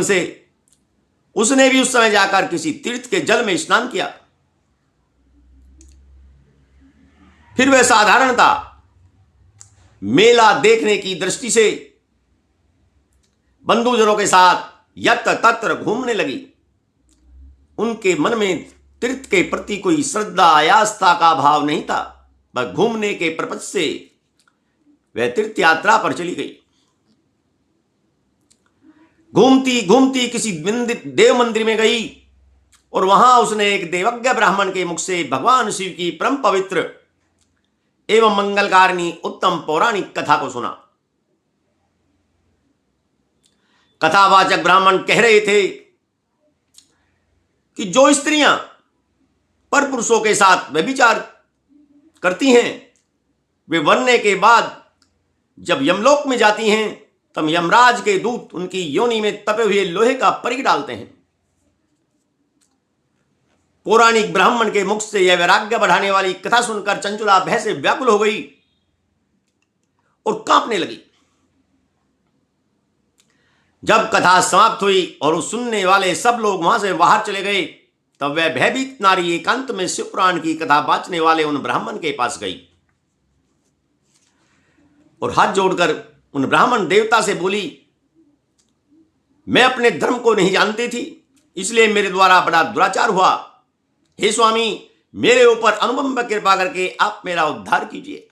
से उसने भी उस समय जाकर किसी तीर्थ के जल में स्नान किया। फिर वह साधारणता मेला देखने की दृष्टि से बंधुजनों के साथ यत्र तत्र घूमने लगी। उनके मन में तीर्थ के प्रति कोई श्रद्धा आस्था का भाव नहीं था। वह घूमने के पर्पज से वह तीर्थ यात्रा पर चली गई। घूमती घूमती किसी देव मंदिर में गई और वहां उसने एक देवज्ञ ब्राह्मण के मुख से भगवान शिव की परम पवित्र एवं मंगलकारिणी उत्तम पौराणिक कथा को सुना। कथावाचक ब्राह्मण कह रहे थे कि जो स्त्रियां पर पुरुषों के साथ व्यभिचार करती हैं, वे मरने के बाद जब यमलोक में जाती हैं तब यमराज के दूत उनकी योनि में तपे हुए लोहे का परिघ डालते हैं। पौराणिक ब्राह्मण के मुख से यह वैराग्य बढ़ाने वाली कथा सुनकर चंचुला भय से व्याकुल हो गई और कांपने लगी। जब कथा समाप्त हुई और उस सुनने वाले सब लोग वहां से बाहर चले गए, तब वह भयभीत नारी एकांत में शिव पुराण की कथा बांचने वाले उन ब्राह्मण के पास गई और हाथ जोड़कर उन ब्राह्मण देवता से बोली, मैं अपने धर्म को नहीं जानती थी, इसलिए मेरे द्वारा बड़ा दुराचार हुआ। हे स्वामी, मेरे ऊपर अनुपम कृपा करके आप मेरा उद्धार कीजिए।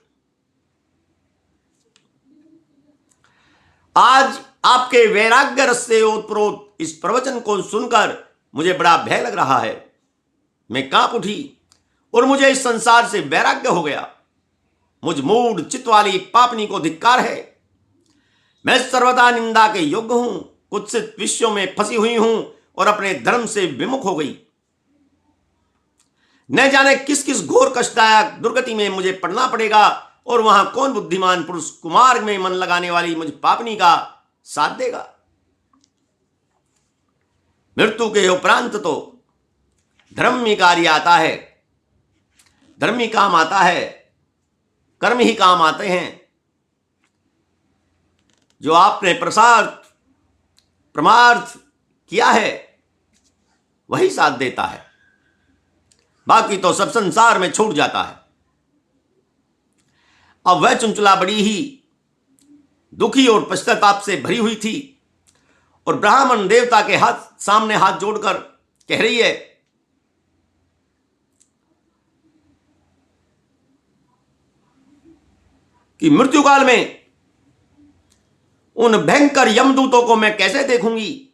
आज आपके वैराग्य रस से ओतप्रोत इस प्रवचन को सुनकर मुझे बड़ा भय लग रहा है। मैं कांप उठी और मुझे इस संसार से वैराग्य हो गया। मुझ मूढ़ चित्त वाली पापनी को धिक्कार है। मैं सर्वदा निंदा के योग्य हूं, कुत्सित विषयों में फंसी हुई हूं और अपने धर्म से विमुख हो गई। न जाने किस किस घोर कष्टदायक दुर्गति में मुझे पड़ना पड़ेगा और वहां कौन बुद्धिमान पुरुष कुमार्ग में मन लगाने वाली मुझ पापनी का साथ देगा। मृत्यु के उपरांत तो धर्म ही कार्य आता है, धर्म ही काम आता है, कर्म ही काम आते हैं। जो आपने परमार्थ किया है वही साथ देता है, बाकी तो सब संसार में छूट जाता है। अब वह चंचुला बड़ी ही दुखी और पश्चाताप से भरी हुई थी और ब्राह्मण देवता के सामने हाथ जोड़कर कह रही है कि मृत्यु काल में उन भयंकर यमदूतों को मैं कैसे देखूंगी।